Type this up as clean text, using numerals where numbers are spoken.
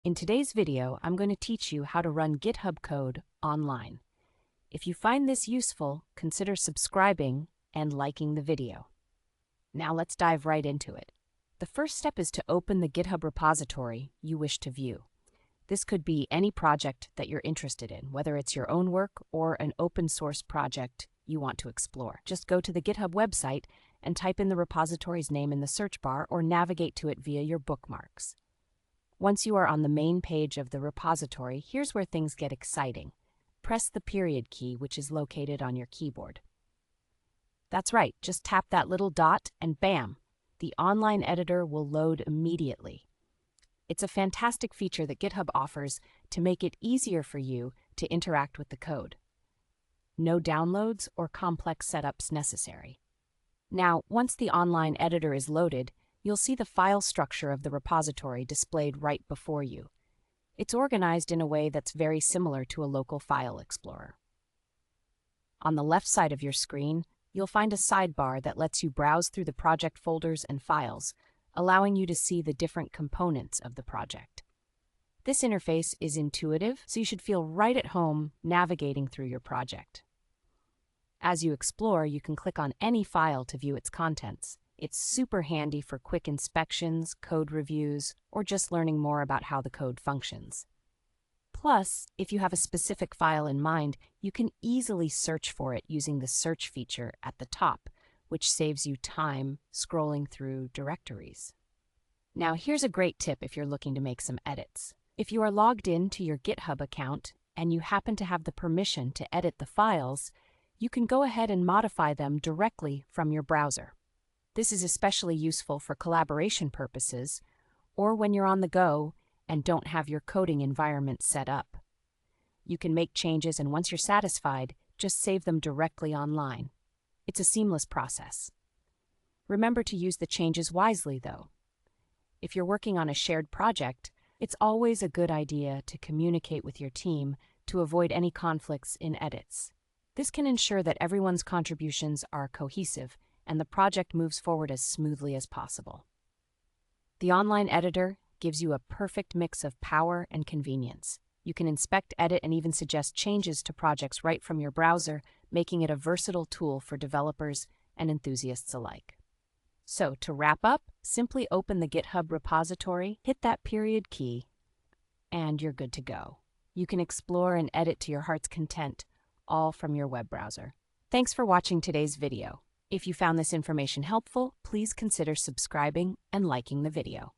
In today's video, I'm going to teach you how to run GitHub code online. If you find this useful, consider subscribing and liking the video. Now let's dive right into it. The first step is to open the GitHub repository you wish to view. This could be any project that you're interested in, whether it's your own work or an open source project you want to explore. Just go to the GitHub website and type in the repository's name in the search bar or navigate to it via your bookmarks. Once you are on the main page of the repository, here's where things get exciting. Press the period key, which is located on your keyboard. That's right, just tap that little dot and bam, the online editor will load immediately. It's a fantastic feature that GitHub offers to make it easier for you to interact with the code. No downloads or complex setups necessary. Now, once the online editor is loaded, you'll see the file structure of the repository displayed right before you. It's organized in a way that's very similar to a local file explorer. On the left side of your screen, you'll find a sidebar that lets you browse through the project folders and files, allowing you to see the different components of the project. This interface is intuitive, so you should feel right at home navigating through your project. As you explore, you can click on any file to view its contents. It's super handy for quick inspections, code reviews, or just learning more about how the code functions. Plus, if you have a specific file in mind, you can easily search for it using the search feature at the top, which saves you time scrolling through directories. Now, here's a great tip if you're looking to make some edits. If you are logged in to your GitHub account and you happen to have the permission to edit the files, you can go ahead and modify them directly from your browser. This is especially useful for collaboration purposes or when you're on the go and don't have your coding environment set up. You can make changes, and once you're satisfied, just save them directly online. It's a seamless process. Remember to use the changes wisely, though. If you're working on a shared project, it's always a good idea to communicate with your team to avoid any conflicts in edits. This can ensure that everyone's contributions are cohesive and the project moves forward as smoothly as possible. The online editor gives you a perfect mix of power and convenience. You can inspect, edit, and even suggest changes to projects right from your browser, making it a versatile tool for developers and enthusiasts alike. So, to wrap up, simply open the GitHub repository, hit that period key, and you're good to go. You can explore and edit to your heart's content, all from your web browser. Thanks for watching today's video. If you found this information helpful, please consider subscribing and liking the video.